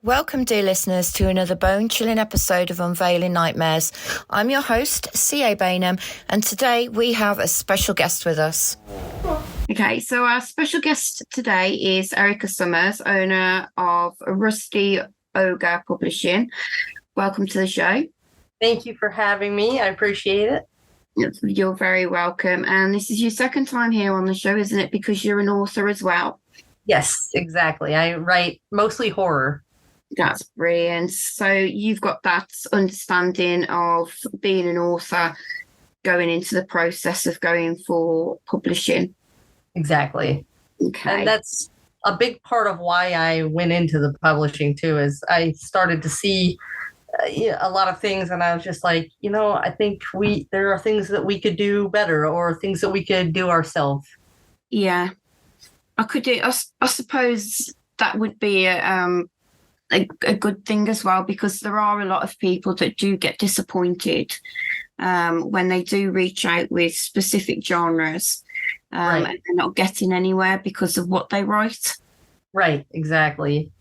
Welcome, dear listeners, to another bone-chilling episode of Unveiling Nightmares. I'm your host, C.A. Bainham, and today we have a special guest with us. Okay, so our special guest today is Erica Summers, owner of Rusty Ogre Publishing. Welcome to the show. Thank you for having me. I appreciate it. You're very welcome. And this is your second time here on the show, isn't it? Because you're an author as well. Yes, exactly. I write mostly horror. That's brilliant. So you've got that understanding of being an author going into the process of going for publishing. Exactly. Okay. And that's a big part of why I went into the publishing too, is I started to see a lot of things, and I was just like, I think there are things that we could do better, or things that we could do ourselves. Yeah. I suppose that would be a good thing as well, because there are a lot of people that do get disappointed when they do reach out with specific genres and they're not getting anywhere because of what they write. Right, exactly.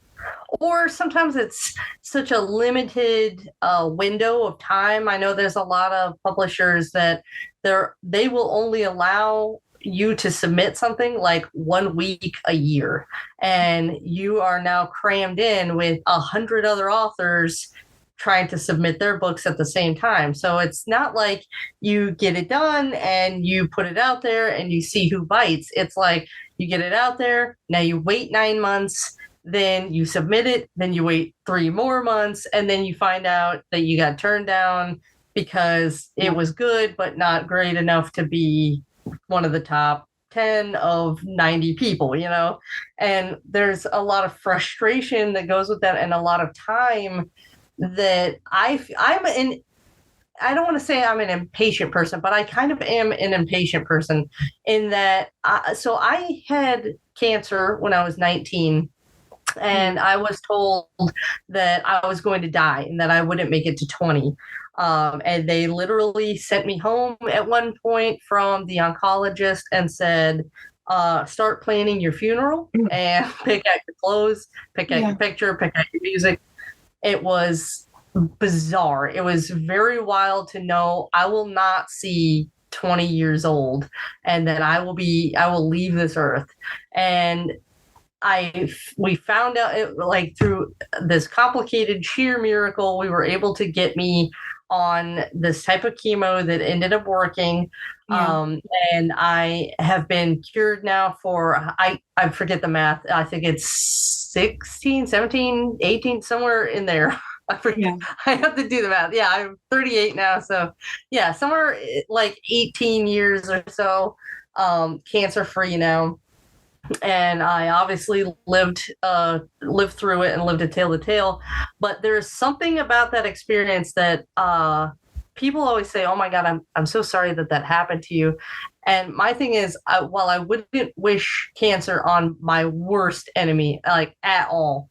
Or sometimes it's such a limited window of time. I know there's a lot of publishers that they will only allow you to submit something like 1 week a year, and you are now crammed in with 100 other authors trying to submit their books at the same time. So it's not like you get it done and you put it out there and you see who bites. It's like you get it out there, now you wait 9 months, then you submit it, then you wait 3 more months, and then you find out that you got turned down because it was good but not great enough to be one of the top 10 of 90 people, and there's a lot of frustration that goes with that, and a lot of time that I don't want to say I'm an impatient person, but I kind of am an impatient person in that. So I had cancer when I was 19, and I was told that I was going to die and that I wouldn't make it to 20. And they literally sent me home at one point from the oncologist and said, start planning your funeral and pick out your clothes, pick out your picture, pick out your music. It was bizarre. It was very wild to know I will not see 20 years old, and that I will leave this earth. And we found out through this complicated sheer miracle, we were able to get me on this type of chemo that ended up working. And I have been cured now for, I forget the math. I think it's 16, 17, 18, somewhere in there. I forget. Yeah. I have to do the math. Yeah, I'm 38 now. So yeah, somewhere like 18 years or so, cancer-free now. And I obviously lived through it and lived it tail to tail. But there's something about that experience that people always say, "Oh my God, I'm so sorry that happened to you." And my thing is, while I wouldn't wish cancer on my worst enemy, like at all,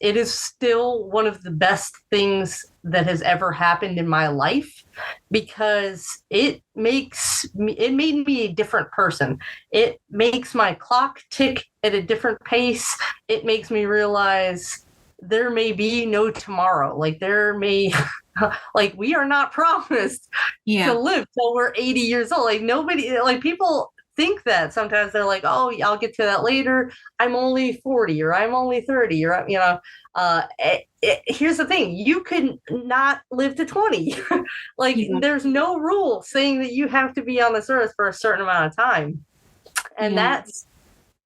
it is still one of the best things that has ever happened in my life, because it made me a different person. It makes my clock tick at a different pace. It makes me realize there may be no tomorrow. Like we are not promised to live till we're 80 years old. Like nobody, like people think that sometimes they're like, oh, I'll get to that later. I'm only 40 or I'm only 30 or, here's the thing. You could not live to 20. There's no rule saying that you have to be on this earth for a certain amount of time. And that's,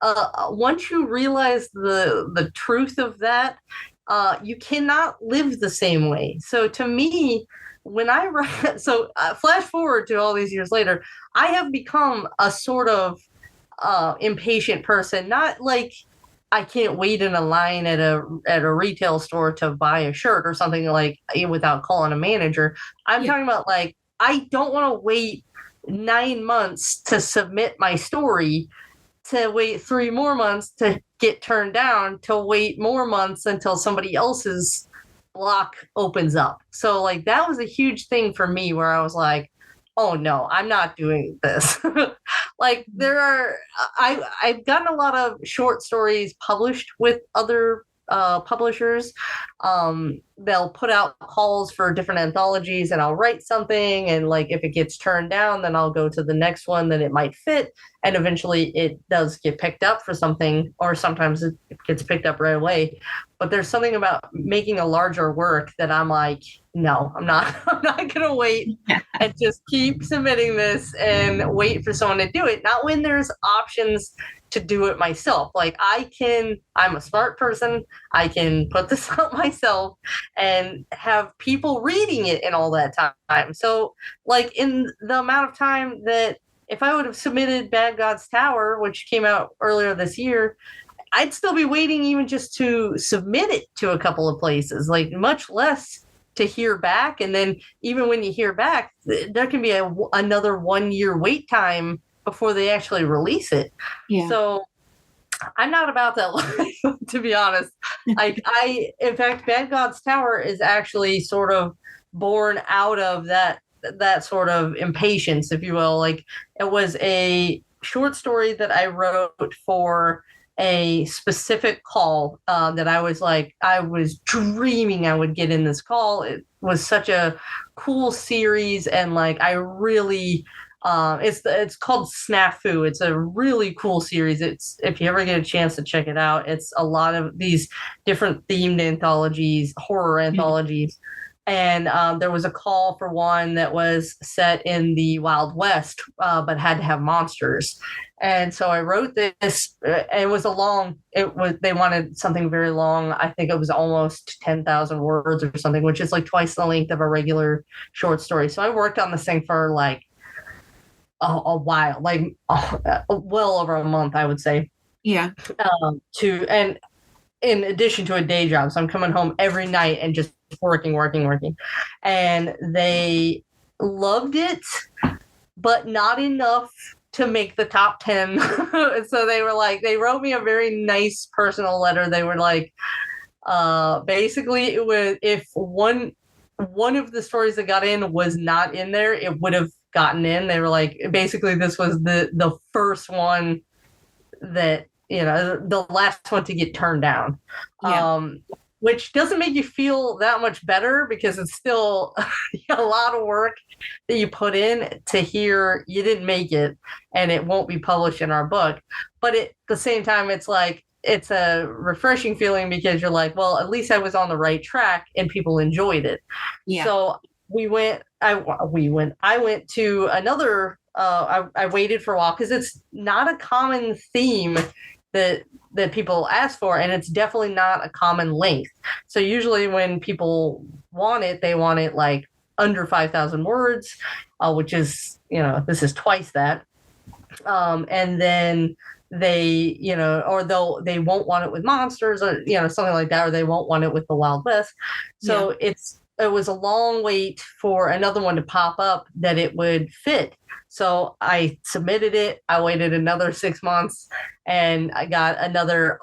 once you realize the truth of that, you cannot live the same way. So to me, when I write, flash forward to all these years later, I have become a sort of impatient person. Not like I can't wait in a line at a retail store to buy a shirt or something, like without calling a manager. I'm talking about like, I don't want to wait 9 months to submit my story, to wait 3 more months to get turned down, to wait more months until somebody else's block opens up. So like that was a huge thing for me, where I was like, oh no, I'm not doing this. I've gotten a lot of short stories published with other publishers. They'll put out calls for different anthologies, and I'll write something, and like if it gets turned down, then I'll go to the next one that it might fit, and eventually it does get picked up for something, or sometimes it gets picked up right away. But there's something about making a larger work that I'm like, no, I'm not I'm not gonna wait and just keep submitting this and wait for someone to do it. Not when there's options to do it myself. Like I'm a smart person. I can put this out myself and have people reading it in all that time. So like in the amount of time that if I would have submitted Bad God's Tower, which came out earlier this year, I'd still be waiting even just to submit it to a couple of places, like much less to hear back. And then even when you hear back, there can be another 1 year wait time before they actually release it. Yeah. So I'm not about that life, to be honest. In fact, Bad God's Tower is actually sort of born out of that sort of impatience, if you will. Like it was a short story that I wrote for a specific call that I was dreaming I would get in this call. It was such a cool series, and like I really it's called Snafu. It's a really cool series. It's, if you ever get a chance to check it out, it's a lot of these different themed anthologies, horror anthologies. And there was a call for one that was set in the Wild West, but had to have monsters. And so I wrote this. They wanted something very long. I think it was almost 10,000 words or something, which is like twice the length of a regular short story. So I worked on this thing for like a while, like well over a month, I would say. Yeah. And in addition to a day job, so I'm coming home every night and just working. And they loved it, but not enough to make the top 10. So they wrote me a very nice personal letter. They were like, basically it was, if one of the stories that got in was not in there, it would have gotten in. They were like, basically this was the first one that, the last one to get turned down. Yeah. Which doesn't make you feel that much better, because it's still a lot of work that you put in to hear you didn't make it and it won't be published in our book. But at the same time, it's like, it's a refreshing feeling, because you're like, well, at least I was on the right track and people enjoyed it. Yeah. So I went to another, I waited for a while, because it's not a common theme that people ask for, and it's definitely not a common length. So usually when people want it, they want it like under 5,000 words, which is, this is twice that. And then they, or they won't want it with monsters, or, something like that, or they won't want it with the Wild West. So yeah. It was a long wait for another one to pop up that it would fit. So I submitted it. I waited another 6 months, and I got another,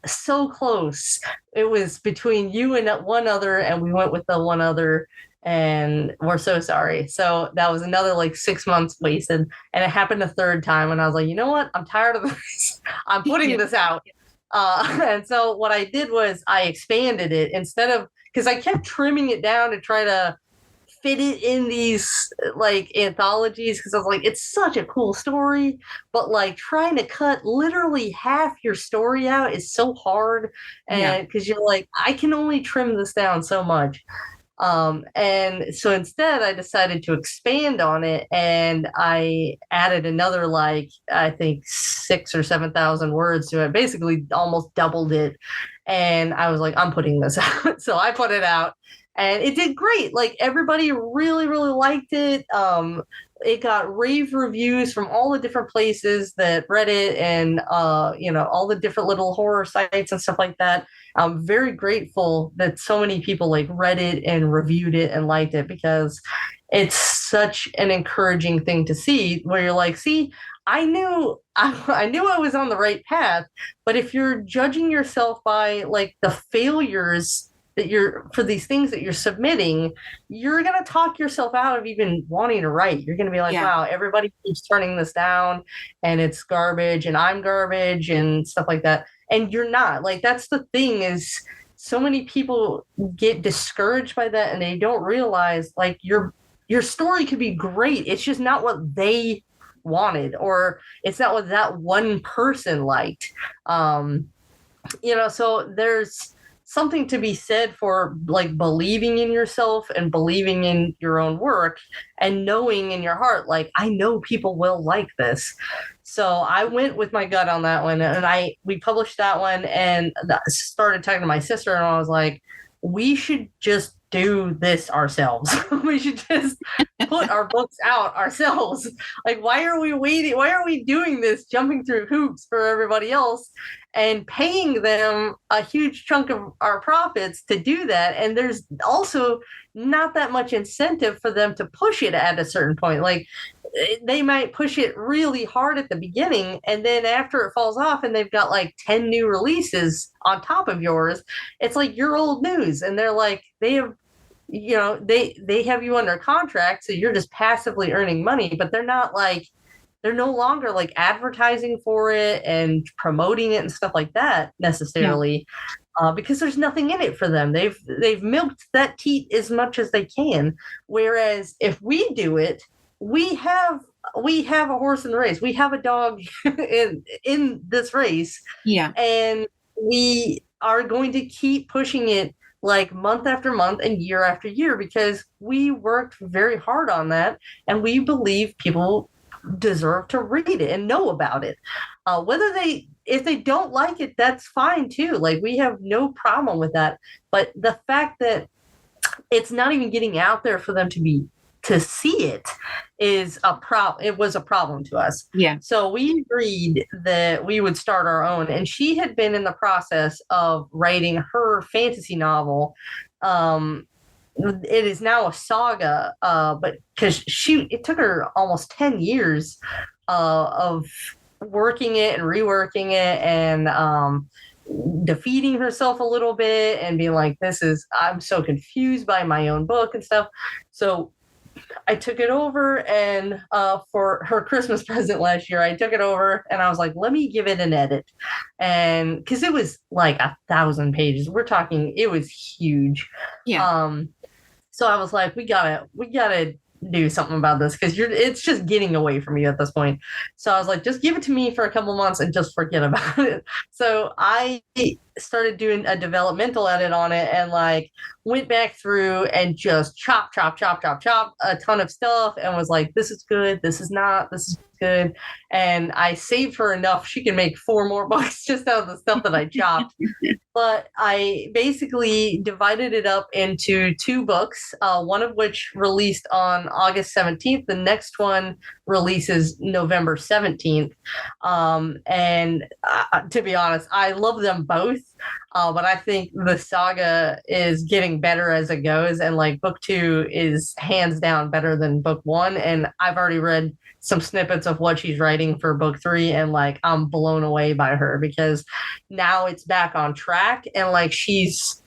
so close. It was between you and one other, and we went with the one other, and we're so sorry. So that was another like 6 months wasted. And it happened a third time, and I was like, you know what? I'm tired of this. I'm putting this out. And so what I did was I expanded it, because I kept trimming it down to try to fit it in these like anthologies, because I was like, it's such a cool story, but like trying to cut literally half your story out is so hard. And because you're like, I can only trim this down so much. And so instead I decided to expand on it, and I added another, like, I think 6,000 or 7,000 words to it, basically almost doubled it. And I was like, I'm putting this out. So I put it out, and it did great. Like, everybody really, really liked it. It got rave reviews from all the different places that read it, and, all the different little horror sites and stuff like that. I'm very grateful that so many people like read it and reviewed it and liked it, because it's such an encouraging thing to see, where you're like, see, I knew I was on the right path. But if you're judging yourself by like the failures for these things that you're submitting, you're going to talk yourself out of even wanting to write. You're going to be like, wow, everybody keeps turning this down, and it's garbage, and I'm garbage, and stuff like that. and you're not. Like, that's the thing, is so many people get discouraged by that, and they don't realize, like, your story could be great. It's just not what they wanted, or it's not what that one person liked. So there's something to be said for, like, believing in yourself and believing in your own work, and knowing in your heart, like, I know people will like this. So I went with my gut on that one, and we published that one, and started talking to my sister, and I was like, we should just do this ourselves. We should just put our books out ourselves. Like, why are we waiting? Why are we doing this, jumping through hoops for everybody else and paying them a huge chunk of our profits to do that? And there's also not that much incentive for them to push it at a certain point. Like, they might push it really hard at the beginning, and then after it falls off and they've got like 10 new releases on top of yours, it's like you're old news. And they're like, they have you under contract, so you're just passively earning money, but they're no longer like advertising for it and promoting it and stuff like that necessarily. Because there's nothing in it for them. They've milked that teat as much as they can. Whereas if we do it, we have a horse in the race. We have a dog in this race. Yeah. And we are going to keep pushing it, like, month after month and year after year, because we worked very hard on that, and we believe people deserve to read it and know about it. If they don't like it, that's fine too. Like, we have no problem with that. But the fact that it's not even getting out there for them to see it is a problem. It was a problem to us. Yeah. So we agreed that we would start our own. And she had been in the process of writing her fantasy novel. It is now a saga, but because it took her almost 10 years of working it and reworking it, and defeating herself a little bit and being like, I'm so confused by my own book and stuff. So I took it over, and for her Christmas present last year, I took it over and I was like, let me give it an edit. And because it was like 1,000 pages, we're talking, it was huge. Yeah. So I was like, we gotta do something about this, because it's just getting away from you at this point. So I was like, just give it to me for a couple months and just forget about it. So I started doing a developmental edit on it, and like went back through and just chop a ton of stuff, and was like, this is good, this is not, this is good. And I saved her enough she can make 4 more books just out of the stuff that I chopped. But I basically divided it up into 2 books, one of which released on August 17th. The next one releases November 17th. And to be honest, I love them both. But I think the saga is getting better as it goes. And like, book 2 is hands down better than book 1. And I've already read some snippets of what she's writing for book 3, and like, I'm blown away by her, because now it's back on track, and like, she's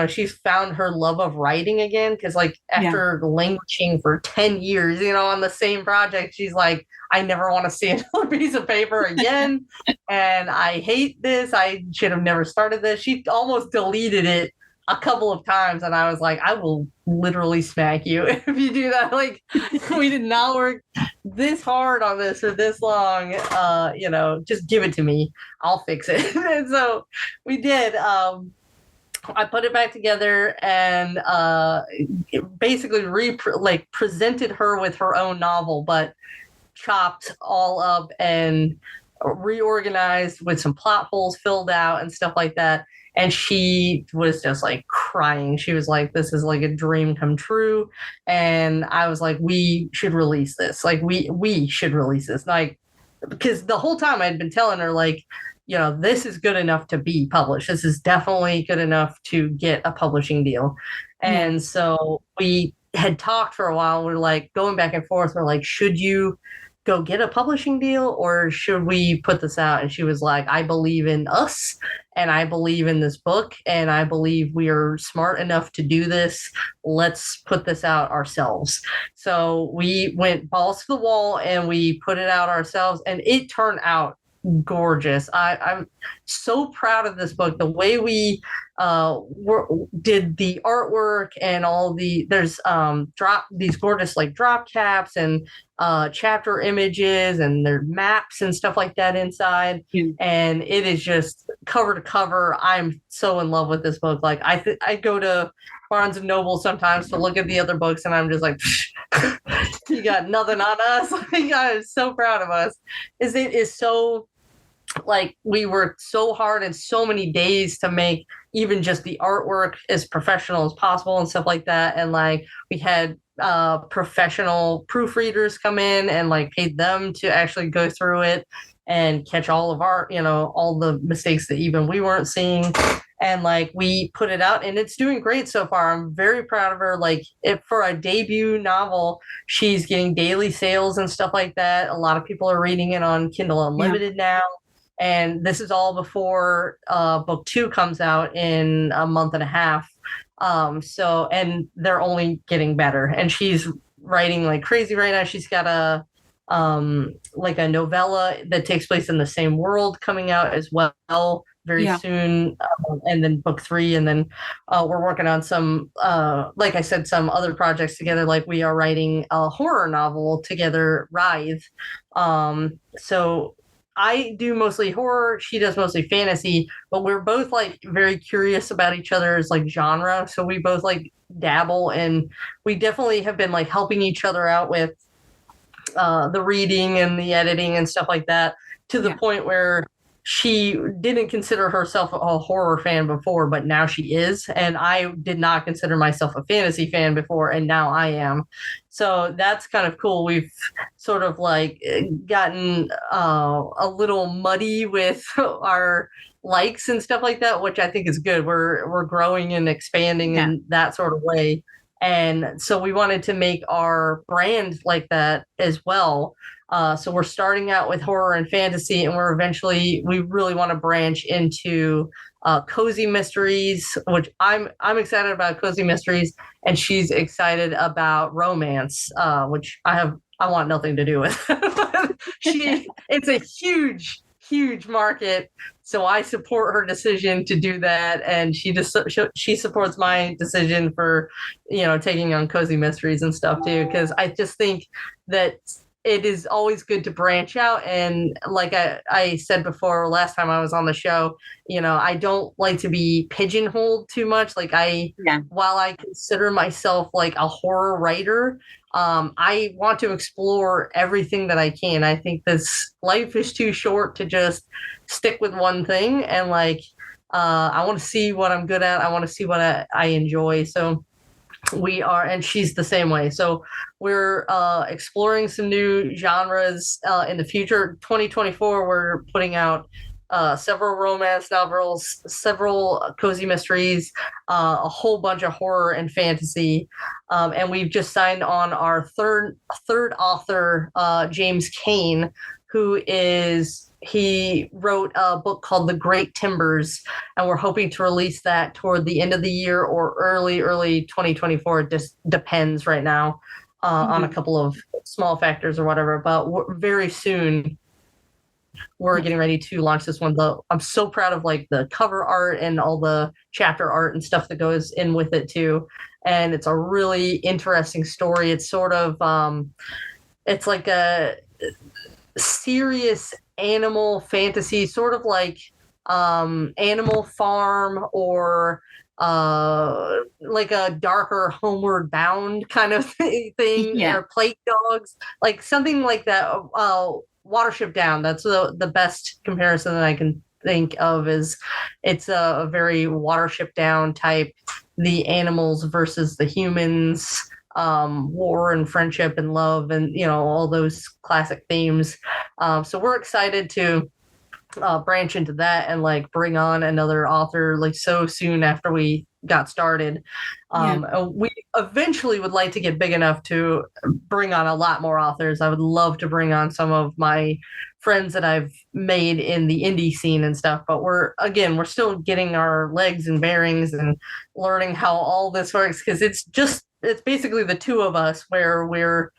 she's found her love of writing again. Because like, after languishing for 10 years, on the same project, she's like, I never want to see another piece of paper again. And I hate this. I should have never started this. She almost deleted it a couple of times, and I was like, I will literally smack you if you do that. Like, we did not work this hard on this for this long. Just give it to me, I'll fix it. And so we did. I put it back together, and basically presented her with her own novel, but chopped all up and reorganized with some plot holes filled out and stuff like that. And she was just like crying. She was like, this is like a dream come true. And I was like, we should release this. Like, we should release this. Like, because the whole time I'd been telling her, like, this is good enough to be published. This is definitely good enough to get a publishing deal. And so we had talked for a while. We're like going back and forth. We're like, should you go get a publishing deal, or should we put this out? And she was like, I believe in us, and I believe in this book, and I believe we are smart enough to do this. Let's put this out ourselves. So we went balls to the wall and we put it out ourselves, and it turned out gorgeous. I'm so proud of this book. The way we did the artwork and all there's these gorgeous like drop caps and chapter images and their maps and stuff like that inside. And it is just cover to cover. I'm so in love with this book. Like I go to Barnes and Noble sometimes to look at the other books, and I'm just like, you got nothing on us. I'm so proud of us. It is so, like, we worked so hard and so many days to make even just the artwork as professional as possible and stuff like that. And like we had professional proofreaders come in and like paid them to actually go through it and catch all of our, all the mistakes that even we weren't seeing. And like we put it out and it's doing great so far. I'm very proud of her. Like if for a debut novel, she's getting daily sales and stuff like that. A lot of people are reading it on Kindle Unlimited now. And this is all before book 2 comes out in a month and a half. And they're only getting better. And she's writing like crazy right now. She's got a novella that takes place in the same world coming out as well very soon. And then book 3. And then we're working on some, like I said, some other projects together. Like we are writing a horror novel together, Writhe. So I do mostly horror. She does mostly fantasy, but we're both like very curious about each other's like genre. So we both like dabble, and we definitely have been like helping each other out with the reading and the editing and stuff like that, to the point where she didn't consider herself a horror fan before, but now she is. And I did not consider myself a fantasy fan before, and now I am. So that's kind of cool. We've sort of like gotten a little muddy with our likes and stuff like that, which I think is good. We're growing and expanding in that sort of way. And so we wanted to make our brand like that as well. So we're starting out with horror and fantasy, and we really want to branch into cozy mysteries, which I'm excited about cozy mysteries, and she's excited about romance, which I want nothing to do with. It's a huge market, so I support her decision to do that, and she supports my decision for taking on cozy mysteries and stuff too, because I just think that it is always good to branch out. And like I said before, last time I was on the show, I don't like to be pigeonholed too much. Like while I consider myself like a horror writer, I want to explore everything that I can. I think this life is too short to just stick with one thing. And like, I want to see what I'm good at. I want to see what I enjoy. So we are, and she's the same way. So we're exploring some new genres in the future. 2024, we're putting out several romance novels, several cozy mysteries, a whole bunch of horror and fantasy. And we've just signed on our third author, James Kane, he wrote a book called The Great Timbers, and we're hoping to release that toward the end of the year or early 2024. It just depends right now on a couple of small factors or whatever. But very soon, we're getting ready to launch this one. I'm so proud of like the cover art and all the chapter art and stuff that goes in with it too. And it's a really interesting story. It's sort of it's like a serious animal fantasy, sort of like Animal Farm, or like a darker Homeward Bound kind of thing, or Plate Dogs, like something like that. Watership Down, that's the best comparison that I can think of. Is it's a very Watership Down type, the animals versus the humans, war and friendship and love, and all those classic themes. So we're excited to branch into that and like bring on another author like so soon after we got started. We eventually would like to get big enough to bring on a lot more authors. I would love to bring on some of my friends that I've made in the indie scene and stuff, but we're still getting our legs and bearings and learning how all this works, because it's basically the two of us, where we're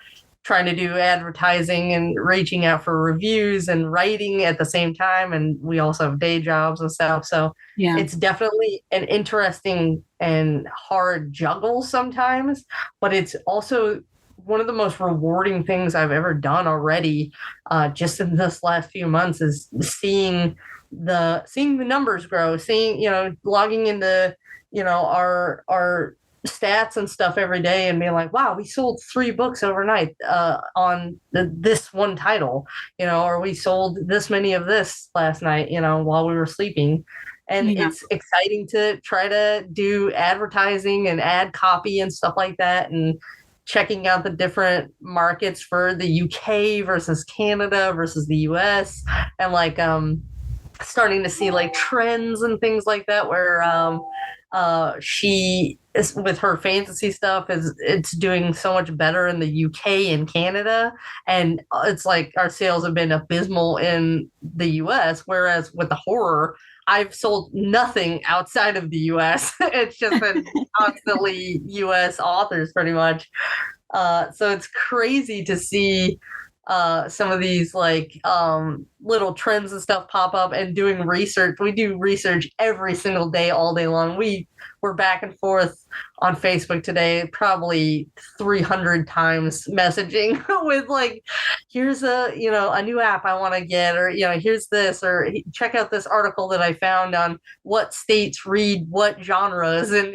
trying to do advertising and reaching out for reviews and writing at the same time. And we also have day jobs and stuff. So it's definitely an interesting and hard juggle sometimes, but it's also one of the most rewarding things I've ever done already, just in this last few months, is seeing the numbers grow, logging into, our stats and stuff every day and being like, wow, we sold 3 books overnight on this one title, or we sold this many of this last night, while we were sleeping. And it's exciting to try to do advertising and ad copy and stuff like that, and checking out the different markets for the UK versus Canada versus the US, and like starting to see like trends and things like that, where she is, with her fantasy stuff, it's doing so much better in the UK and Canada, and it's like our sales have been abysmal in the US, whereas with the horror, I've sold nothing outside of the US. It's just been constantly US authors pretty much. So it's crazy to see some of these like little trends and stuff pop up, and doing research. We do research every single day, all day long. We're back and forth on Facebook today, probably 300 times messaging with like, here's a new app I want to get, or here's this, or check out this article that I found on what states read what genres, and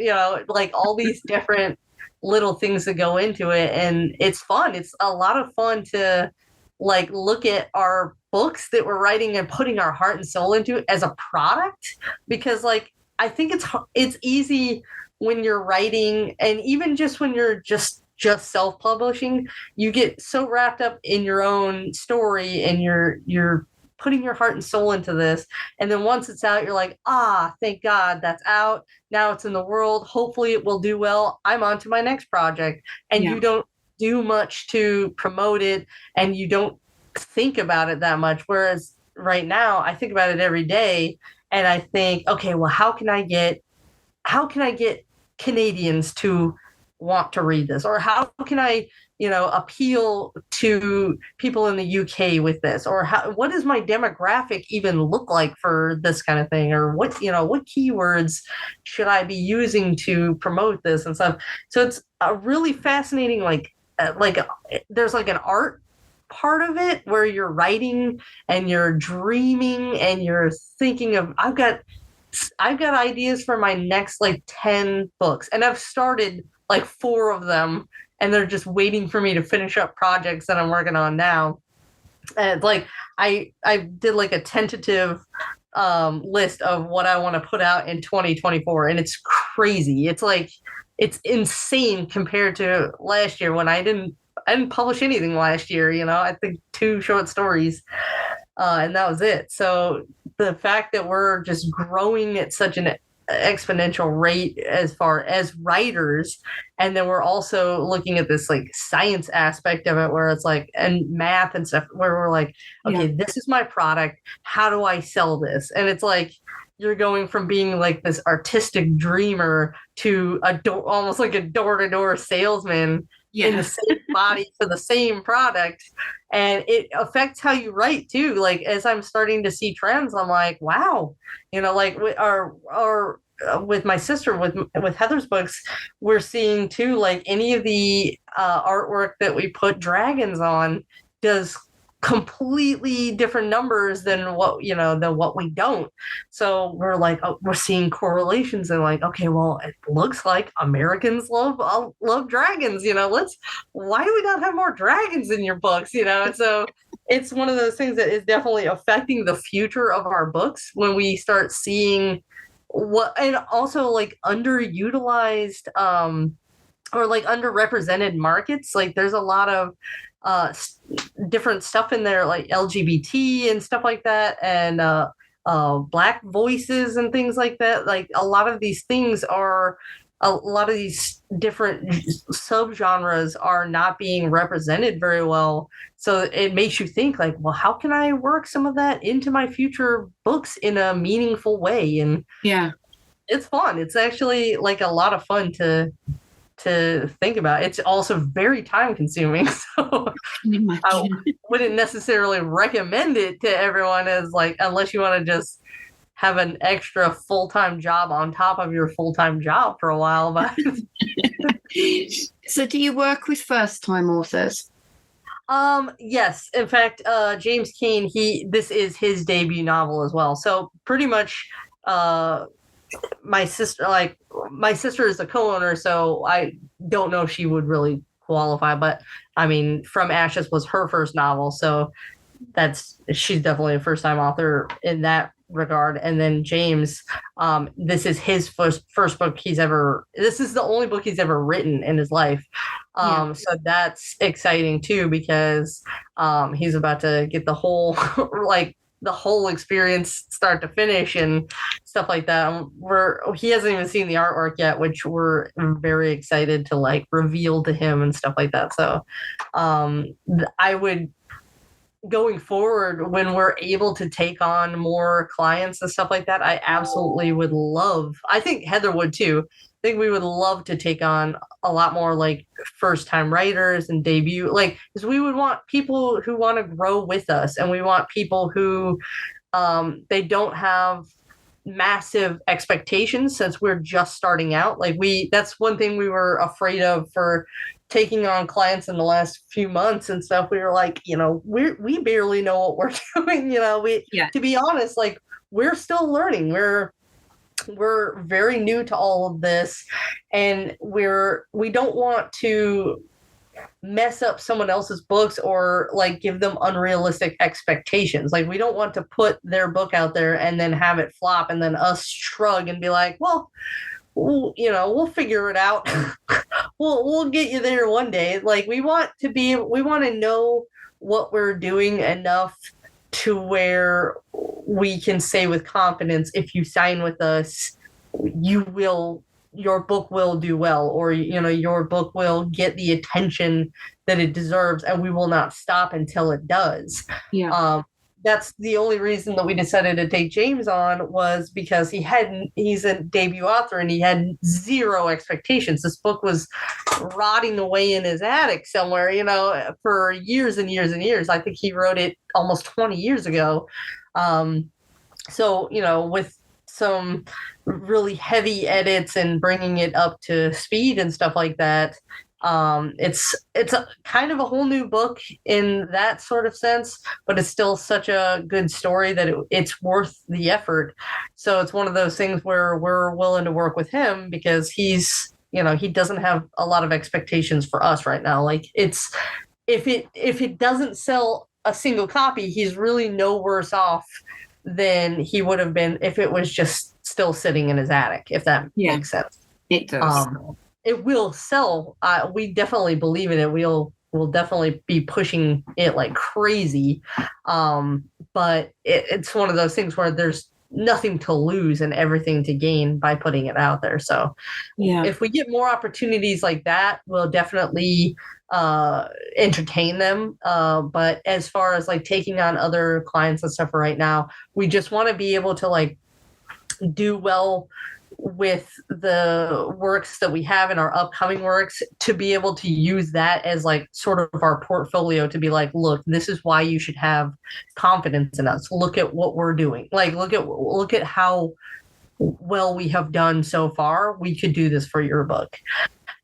like all these different little things that go into it. And it's fun. It's a lot of fun to like look at our books that we're writing and putting our heart and soul into as a product, because like I think it's easy when you're writing, and even just when you're just self-publishing, you get so wrapped up in your own story, and you're putting your heart and soul into this, and then once it's out, you're like, thank God that's out. Now it's in the world. Hopefully it will do well. I'm on to my next project. And you don't do much to promote it, and you don't think about it that much. Whereas right now, I think about it every day, and I think, okay, well, how can I get Canadians to want to read this, or how can I appeal to people in the UK with this, or what does my demographic even look like for this kind of thing, or what keywords should I be using to promote this and stuff. So it's a really fascinating, like there's like an art part of it where you're writing and you're dreaming and you're thinking of, I've got ideas for my next like 10 books, and I've started like 4 of them, and they're just waiting for me to finish up projects that I'm working on now. And like I did like a tentative list of what I want to put out in 2024, and it's crazy. It's like, it's insane compared to last year, when I didn't publish anything last year. I think 2 short stories, and that was it. So the fact that we're just growing at such an exponential rate as far as writers, and then we're also looking at this like science aspect of it, where it's like, and math and stuff, where we're like, okay, this is my product, how do I sell this? And it's like you're going from being like this artistic dreamer to almost like a door-to-door salesman in the same body for the same product. And it affects how you write too. Like, as I'm starting to see trends, I'm like, wow, like with my sister, with Heather's books, we're seeing too, like any of the artwork that we put dragons on does completely different numbers than what we don't. So we're like, we're seeing correlations, and like, okay, well, it looks like Americans love dragons. Why do we not have more dragons in your books? So it's one of those things that is definitely affecting the future of our books when we start seeing and also like underutilized or like underrepresented markets. Like there's a lot of different stuff in there, like LGBT and stuff like that, and Black voices and things like that. Like a lot of these things are, a lot of these different subgenres are not being represented very well. So it makes you think like, well, how can I work some of that into my future books in a meaningful way? And it's fun. It's actually like a lot of fun to to think about. It's also very time consuming. So I wouldn't necessarily recommend it to everyone as like, unless you want to just have an extra full-time job on top of your full-time job for a while. But so do you work with first-time authors? Yes. In fact, James Keane, this is his debut novel as well. So pretty much my sister is a co-owner, so I don't know if she would really qualify, but I mean, From Ashes was her first novel, so she's definitely a first-time author in that regard. And then James, this is his first book this is the only book he's ever written in his life. So that's exciting too, because he's about to get the whole the whole experience start to finish and stuff like that. He hasn't even seen the artwork yet, which we're very excited to like reveal to him and stuff like that. So I would, going forward, when we're able to take on more clients and stuff like that, I absolutely would love, I think Heather would too. I think we would love to take on a lot more like first time writers and debut, because we would want people who want to grow with us, and we want people who they don't have massive expectations since we're just starting out. That's one thing we were afraid of for taking on clients in the last few months and stuff. We were like, we barely know what we're doing. To be honest, like, we're still learning. We're very new to all of this, and we don't want to mess up someone else's books or like give them unrealistic expectations. Like, we don't want to put their book out there and then have it flop and then us shrug and be like, well, we'll figure it out. we'll get you there one day. Like, we want to know what we're doing enough to where we can say with confidence, if you sign with us, your book will do well, or your book will get the attention that it deserves, and we will not stop until it does. That's the only reason that we decided to take James on, was because he's a debut author and he had zero expectations. This book was rotting away in his attic somewhere, for years and years and years. I think he wrote it almost 20 years ago. So, with some really heavy edits and bringing it up to speed and stuff like that, it's a kind of a whole new book in that sort of sense, but it's still such a good story that it's worth the effort. So it's one of those things where we're willing to work with him, because he doesn't have a lot of expectations for us right now. Like, if it doesn't sell a single copy, he's really no worse off than he would have been if it was just still sitting in his attic, if that makes sense. It does. It will sell. We definitely believe in it. We'll definitely be pushing it like crazy. But it's one of those things where there's nothing to lose and everything to gain by putting it out there. So if we get more opportunities like that, we'll definitely entertain them. But as far as like taking on other clients and stuff right now, we just want to be able to like do well with the works that we have in our upcoming works, to be able to use that as like sort of our portfolio, to be like, look, this is why you should have confidence in us. Look at what we're doing. Like, look at how well we have done so far. We could do this for your book.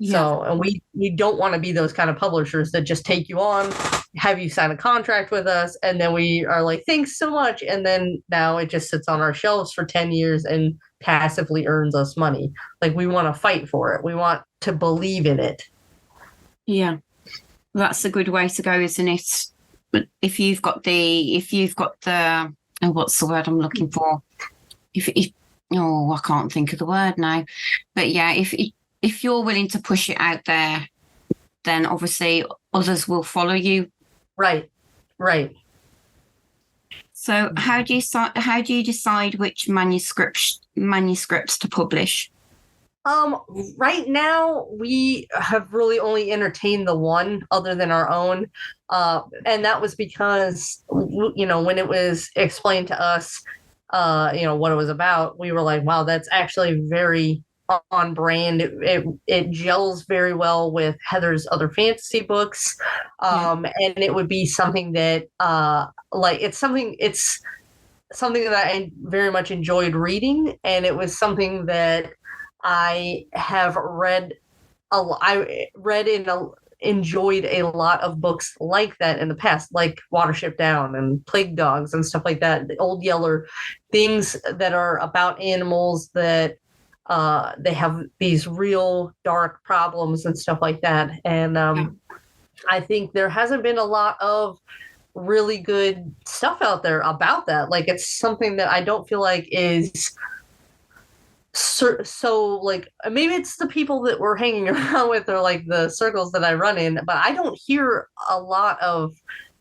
So, and we don't want to be those kind of publishers that just take you on, have you sign a contract with us, and then we are like, thanks so much, and then now it just sits on our shelves for 10 years and passively earns us money. Like, we want to fight for it. We want to believe in it. Yeah. That's a good way to go, isn't it? But if you've got the what's the word I'm looking for? I can't think of the word now. But yeah, if you're willing to push it out there, then obviously others will follow you. Right. So how do you decide which manuscripts to publish? Right now we have really only entertained the one other than our own. And that was because, when it was explained to us, what it was about, we were like, wow, that's actually very on brand. It gels very well with Heather's other fantasy books. And it would be something that it's something that I very much enjoyed reading, and it was something that I have read. Enjoyed a lot of books like that in the past, like Watership Down and Plague Dogs and stuff like that. The Old Yeller, things that are about animals that they have these real dark problems and stuff like that. And I think there hasn't been a lot of really good stuff out there about that. Like, it's something that I don't feel like is so like, maybe it's the people that we're hanging around with or like the circles that I run in, but I don't hear a lot of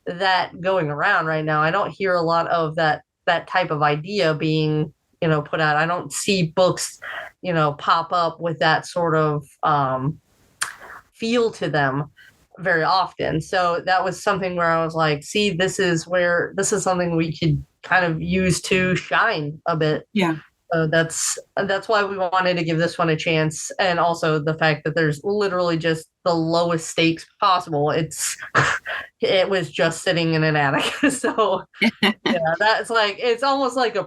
that going around right now. I don't hear a lot of that type of idea being, put out. I don't see books, pop up with that sort of feel to them very often. So that was something where I was like, see, this is something we could kind of use to shine a bit. Yeah. So that's why we wanted to give this one a chance. And also the fact that there's literally just the lowest stakes possible. It was just sitting in an attic. So yeah, that's like, it's almost like a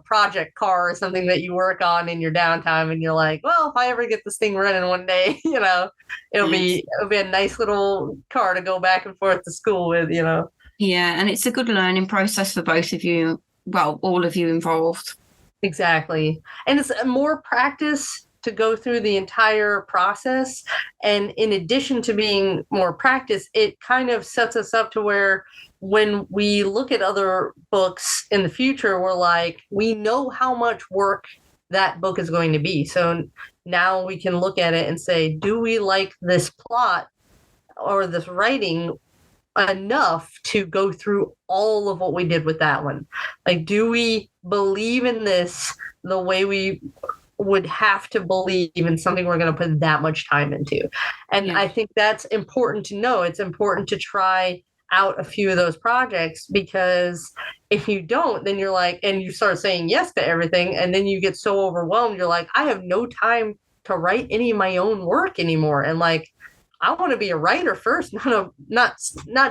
project car or something that you work on in your downtime. And you're like, well, if I ever get this thing running one day, it'll be a nice little car to go back and forth to school with, Yeah. And it's a good learning process for both of you. Well, all of you involved. Exactly. And it's more practice to go through the entire process. And in addition to being more practice, it kind of sets us up to where when we look at other books in the future, we're like, we know how much work that book is going to be. So now we can look at it and say, do we like this plot or this writing enough to go through all of what we did with that one? Like, do we believe in this the way we would have to believe in something we're going to put that much time into? And I think that's important to know. It's important to try out a few of those projects, because if you don't, then you're like, and you start saying yes to everything, and then you get so overwhelmed, you're like, I have no time to write any of my own work anymore. And like, I want to be a writer first, not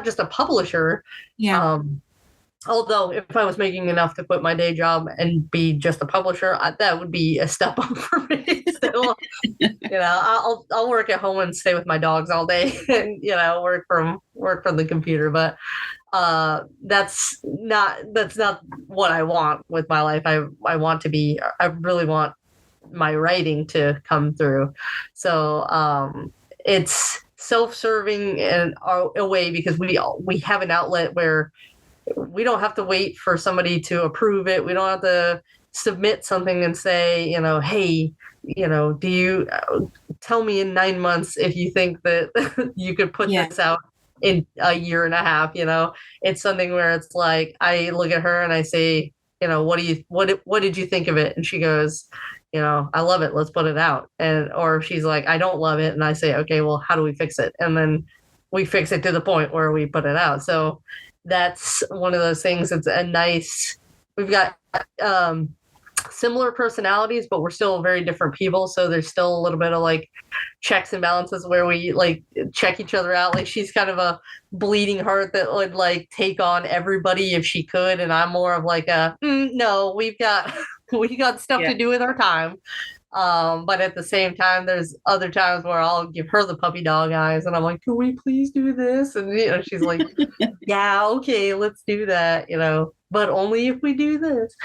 just a publisher. Yeah. Although if I was making enough to quit my day job and be just a publisher, that would be a step up for me. Still, I'll work at home and stay with my dogs all day, and work from the computer. But that's not what I want with my life. I really want my writing to come through. So it's self-serving in a way, because we have an outlet where we don't have to wait for somebody to approve it. We don't have to submit something and say, hey, do you tell me in 9 months if you think that you could put this out in a year and a half? It's something where it's like, I look at her and I say, what did you think of it? And she goes, I love it. Let's put it out. Or she's like, I don't love it. And I say, okay, well, how do we fix it? And then we fix it to the point where we put it out. So that's one of those things. It's we've got similar personalities, but we're still very different people. So there's still a little bit of like checks and balances where we like check each other out. Like, she's kind of a bleeding heart that would like take on everybody if she could. And I'm more of like no, we've got stuff to do with our time. But at the same time, there's other times where I'll give her the puppy dog eyes and I'm like, can we please do this? And she's like, yeah, okay, let's do that, but only if we do this.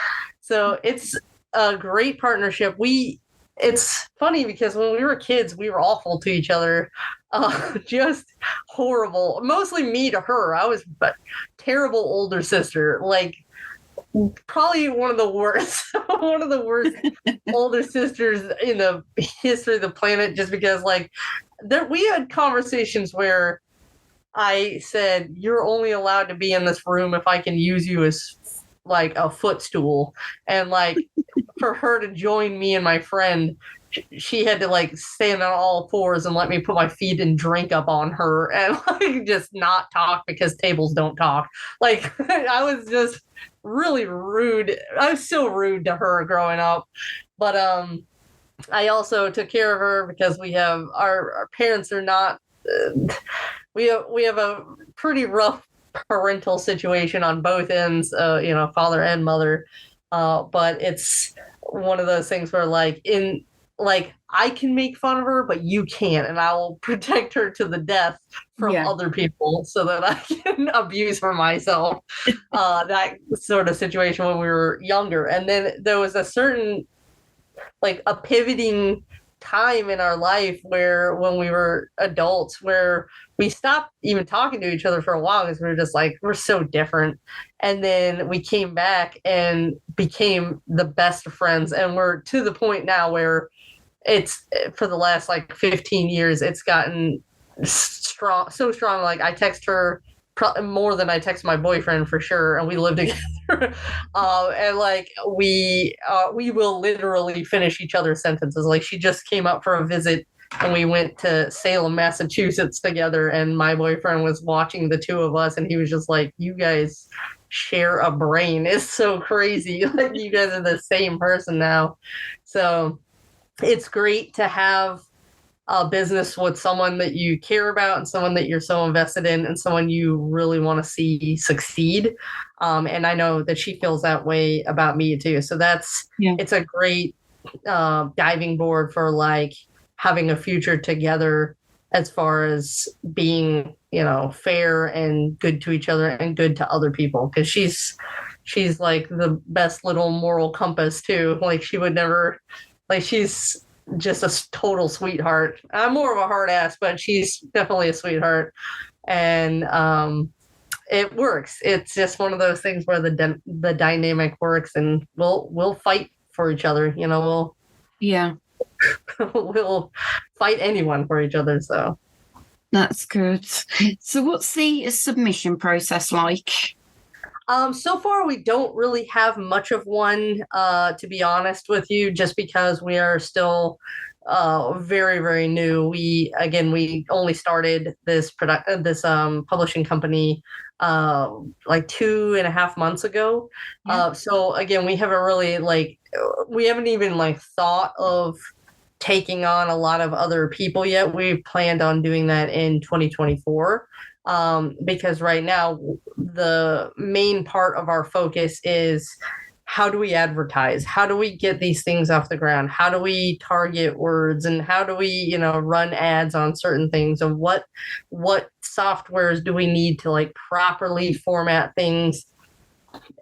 So it's a great partnership. It's funny because when we were kids, we were awful to each other, just horrible, mostly me to her. I was a terrible older sister, like probably one of the worst older sisters in the history of the planet, just because like we had conversations where I said, you're only allowed to be in this room if I can use you as like a footstool. And like for her to join me and my friend, she had to like stand on all fours and let me put my feet and drink up on her and like just not talk because tables don't talk. Like I was just really rude. I was so rude to her growing up. But I also took care of her because we have our parents are not. We have a pretty rough parental situation on both ends, father and mother. But it's one of those things where like I can make fun of her, but you can't, and I will protect her to the death from other people so that I can abuse her myself. That sort of situation when we were younger. And then there was a certain like a pivoting time in our life where when we were adults where we stopped even talking to each other for a while because we were just like we're so different, and then we came back and became the best of friends, and we're to the point now where it's for the last like 15 years it's gotten so strong. Like I text her more than I text my boyfriend for sure, and we live together. And like we will literally finish each other's sentences. Like she just came up for a visit, and we went to Salem, Massachusetts together, and my boyfriend was watching the two of us, and he was just like, "You guys share a brain. It's so crazy. Like you guys are the same person now." So it's great to have a business with someone that you care about and someone that you're so invested in and someone you really want to see succeed. And I know that she feels that way about me too. So it's a great diving board for like having a future together as far as being, fair and good to each other and good to other people. Cause she's like the best little moral compass too. Like she would never, like she's just a total sweetheart. I'm more of a hard ass, but she's definitely a sweetheart. And it works. It's just one of those things where the dynamic works, and we'll fight for each other. We'll fight anyone for each other. So that's good. So what's the submission process like? So far, we don't really have much of one, to be honest with you, just because we are still very, very new. We only started this publishing company like 2.5 months ago. So again, we haven't really we haven't even thought of taking on a lot of other people yet. We planned on doing that in 2024. Because right now the main part of our focus is how do we advertise? How do we get these things off the ground? How do we target words, and how do we, run ads on certain things, and what softwares do we need to properly format things?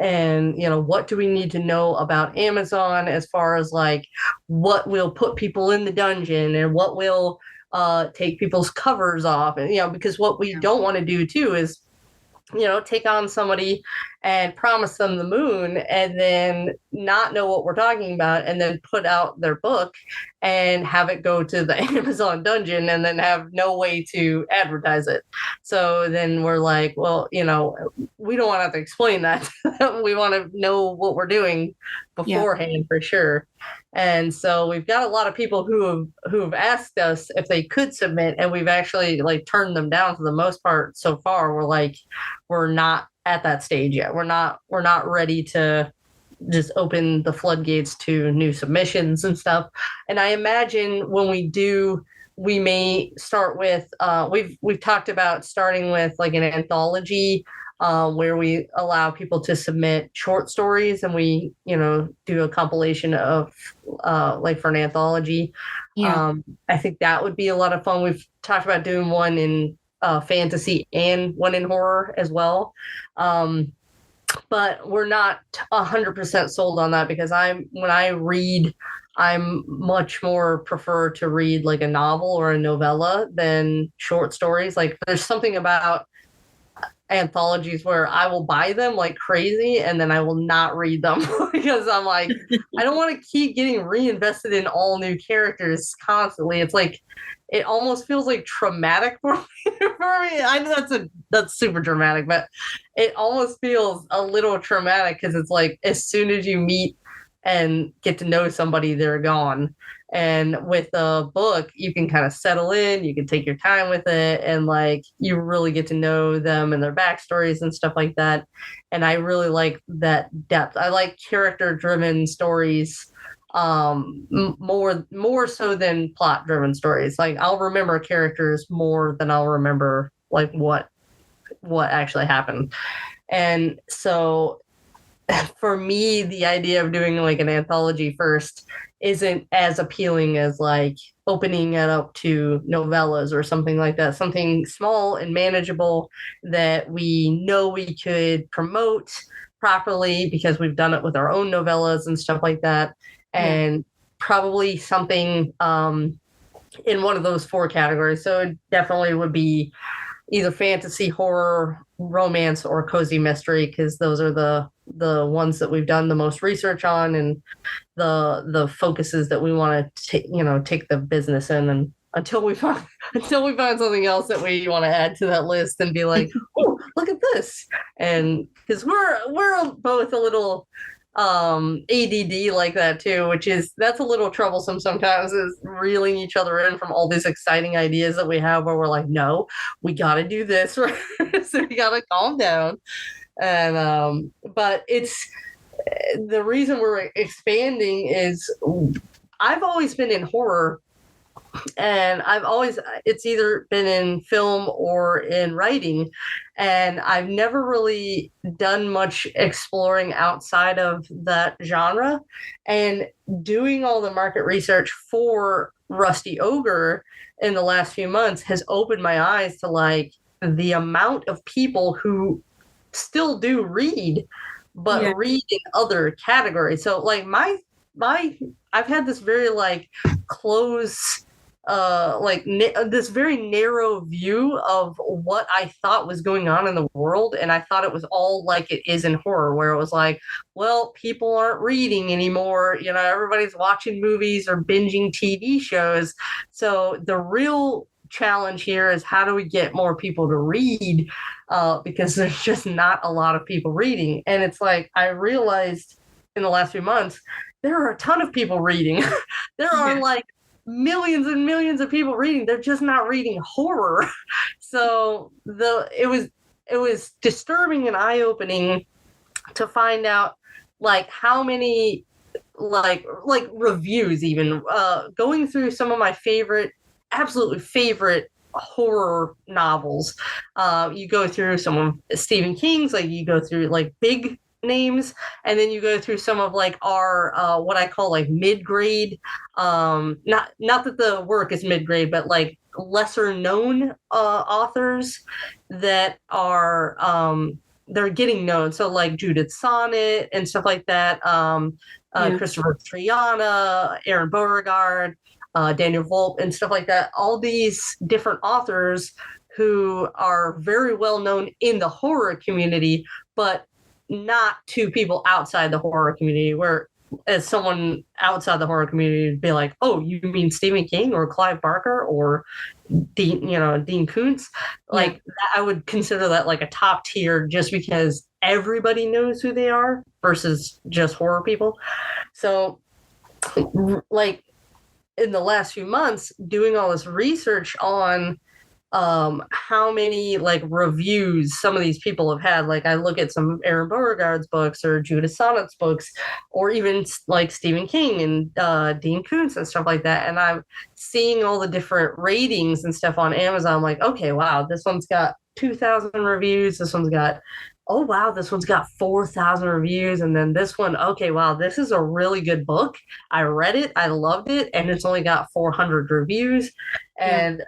And, what do we need to know about Amazon as far as what will put people in the dungeon and what will take people's covers off, and because what we don't want to do too is take on somebody and promise them the moon and then not know what we're talking about, and then put out their book and have it go to the Amazon dungeon and then have no way to advertise it. So then we're like, well, we don't want to have to explain that. We want to know what we're doing beforehand for sure. And so we've got a lot of people who have asked us if they could submit, and we've actually turned them down for the most part so far. We're not at that stage yet. We're not ready to just open the floodgates to new submissions and stuff. And I imagine when we do, we may start with we've talked about starting with an anthology where we allow people to submit short stories, and we do a compilation of for an anthology. I think that would be a lot of fun. We've talked about doing one in fantasy and one in horror as well. But we're not 100% sold on that, because when I read, I'm much more prefer to read a novel or a novella than short stories. There's something about anthologies where I will buy them like crazy and then I will not read them because I'm I don't want to keep getting reinvested in all new characters constantly. It's it almost feels traumatic for me. I know that's super dramatic, but it almost feels a little traumatic because it's as soon as you meet and get to know somebody, they're gone. And with a book, you can kind of settle in, you can take your time with it, and you really get to know them and their backstories and stuff like that. And I really like that depth. I like character driven stories more so than plot driven stories. Like I'll remember characters more than I'll remember like what actually happened. And so for me, the idea of doing like an anthology first isn't as appealing as like opening it up to novellas or something like that, something small and manageable that we know we could promote properly because we've done it with our own novellas and stuff like that. And probably something in one of those 4 categories. So it definitely would be either fantasy, horror, romance, or cozy mystery, because those are the ones that we've done the most research on and the focuses that we want to take the business in. And until we find something else that we want to add to that list and be like, oh, look at this. And because we're both a little ADD like that too, that's a little troublesome sometimes, is reeling each other in from all these exciting ideas that we have where we're like, no, we got to do this. So we got to calm down. And but it's the reason we're expanding is I've always been in horror, and it's either been in film or in writing, and I've never really done much exploring outside of that genre. And doing all the market research for Rusty Ogre in the last few months has opened my eyes to like the amount of people who still do read, but read in other categories. So like I've had this very like close this very narrow view of what I thought was going on in the world, and I thought it was all like it is in horror, where it was like, well, people aren't reading anymore, everybody's watching movies or binging TV shows. So the real challenge here is, how do we get more people to read, because there's just not a lot of people reading. And it's like, I realized in the last few months there are a ton of people reading. There are like millions and millions of people reading. They're just not reading horror. So it was disturbing and eye-opening to find out like how many like reviews, even going through some of my absolutely favorite horror novels. You go through some of Stephen King's, like you go through like big names, and then you go through some of like our what I call like mid-grade, not that the work is mid-grade, but like lesser known authors that are they're getting known. So like Judith Sonnet and stuff like that, Christopher Triana, Aaron Beauregard, Daniel Volpe and stuff like that. All these different authors who are very well known in the horror community, but not to people outside the horror community, where as someone outside the horror community would be like, oh, you mean Stephen King or Clive Barker or Dean Koontz? Like I would consider that like a top tier, just because everybody knows who they are versus just horror people. So like in the last few months, doing all this research on how many like reviews some of these people have had. Like I look at some of Aaron Beauregard's books or Judith Sonnet's books, or even like Stephen King and Dean Koontz and stuff like that. And I'm seeing all the different ratings and stuff on Amazon. I'm like, okay, wow, this one's got 2,000 reviews. This one's got, oh, wow, this one's got 4,000 reviews. And then this one, okay, wow, this is a really good book. I read it. I loved it. And it's only got 400 reviews. And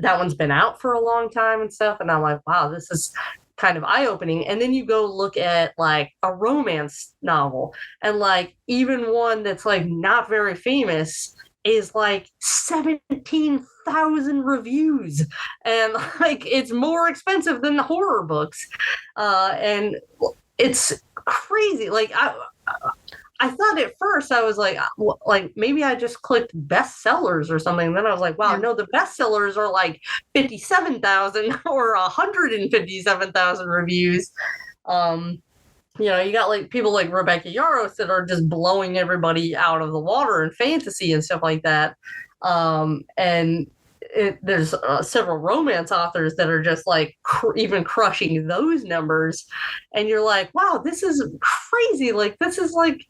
that one's been out for a long time and stuff. And I'm like, wow, this is kind of eye-opening. And then you go look at like a romance novel, and like even one that's like not very famous is like 17,000 reviews, and like it's more expensive than the horror books, and it's crazy. Like I thought at first, I was like maybe I just clicked bestsellers or something. Then I was like, wow, no, the bestsellers are like 57,000 or 157,000 reviews. You got like people like Rebecca Yarros that are just blowing everybody out of the water in fantasy and stuff like that. And there's several romance authors that are just like even crushing those numbers. And you're like, wow, this is crazy. Like, this is like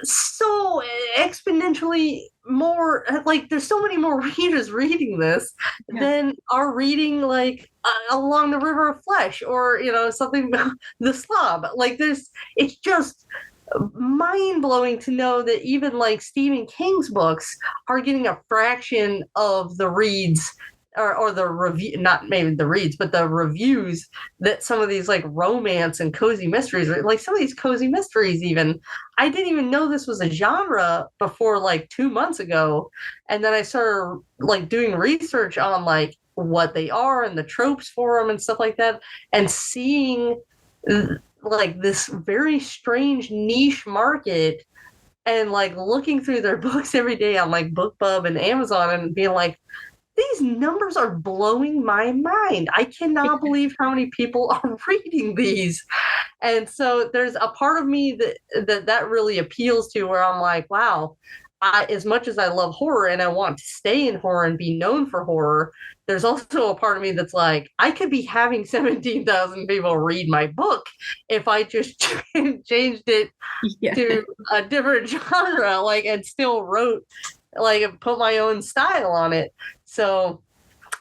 so exponentially more, like there's so many more readers reading this than are reading like Along the River of Flesh, or something The Slob. Like it's just mind-blowing to know that even like Stephen King's books are getting a fraction of the reads, or the review, not maybe the reads, but the reviews that some of these like romance and cozy mysteries, like some of these cozy mysteries, even I didn't even know this was a genre before like 2 months ago. And then I started like doing research on like what they are and the tropes for them and stuff like that, and seeing like this very strange niche market, and like looking through their books every day on like BookBub and Amazon and being like, these numbers are blowing my mind. I cannot believe how many people are reading these. And so there's a part of me that really appeals to, where I'm like, wow, as much as I love horror and I want to stay in horror and be known for horror, there's also a part of me that's like, I could be having 17,000 people read my book if I just changed it to a different genre, like, and still wrote, like, put my own style on it. So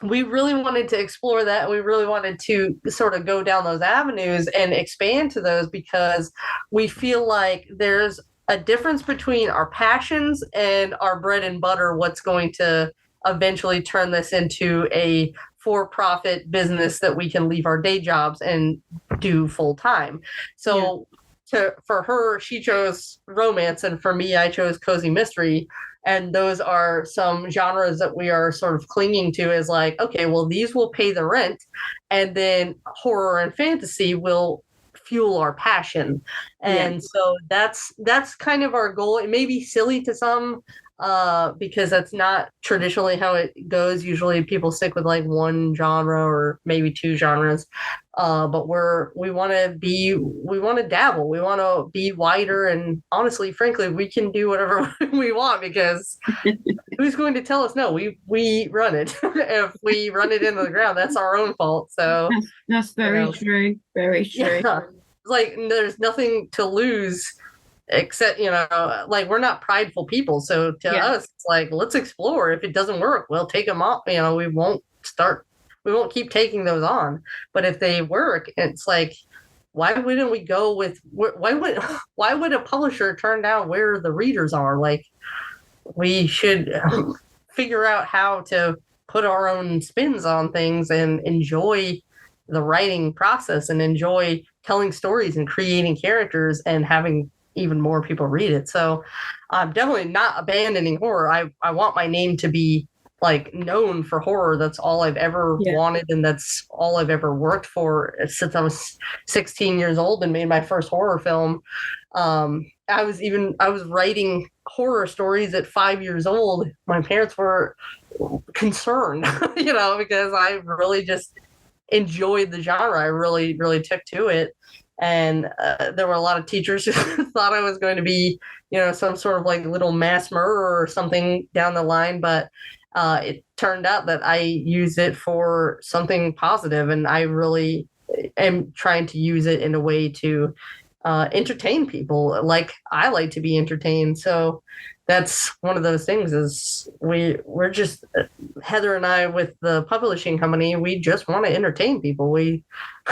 we really wanted to explore that. We really wanted to sort of go down those avenues and expand to those, because we feel like there's a difference between our passions and our bread and butter, what's going to eventually turn this into a for-profit business that we can leave our day jobs and do full time. So for her, she chose romance, and for me, I chose cozy mystery. And those are some genres that we are sort of clinging to as like, okay, well, these will pay the rent, and then horror and fantasy will fuel our passion. And so that's kind of our goal. It may be silly to some, because that's not traditionally how it goes. Usually people stick with like one genre or maybe two genres. But we want to dabble. We want to be wider. And honestly, frankly, we can do whatever we want, because who's going to tell us no? We run it. If we run it into the ground, that's our own fault. So that's very true. Very true. Yeah. Like, there's nothing to lose, except, like, we're not prideful people. So to us, it's like, let's explore. If it doesn't work, we'll take them off. We won't keep taking those on. But if they work, it's like, why wouldn't we go with, why would a publisher turn down where the readers are? Like, we should figure out how to put our own spins on things and enjoy the writing process and enjoy telling stories and creating characters and having even more people read it. So I'm definitely not abandoning horror. I want my name to be like known for horror. That's all I've ever wanted, and that's all I've ever worked for since I was 16 years old and made my first horror film. I was writing horror stories at 5 years old. My parents were concerned, because I really just enjoyed the genre. I really, really took to it. And there were a lot of teachers who thought I was going to be, some sort of like little mass murderer or something down the line. But it turned out that I used it for something positive, and I really am trying to use it in a way to entertain people, like I like to be entertained. So that's one of those things, is we're just, Heather and I with the publishing company, we just want to entertain people.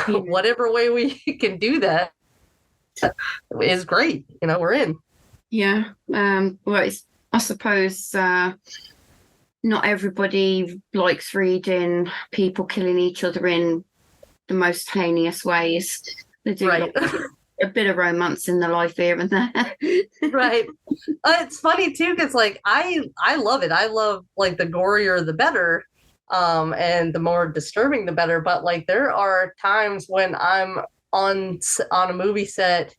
Whatever way we can do that is great. We're in. Yeah. Well, I suppose not everybody likes reading people killing each other in the most heinous ways. They do like a bit of romance in their life here and there. Right. It's funny too, because like I love it. I love, like, the gorier the better, and the more disturbing the better. But like, there are times when I'm on a movie set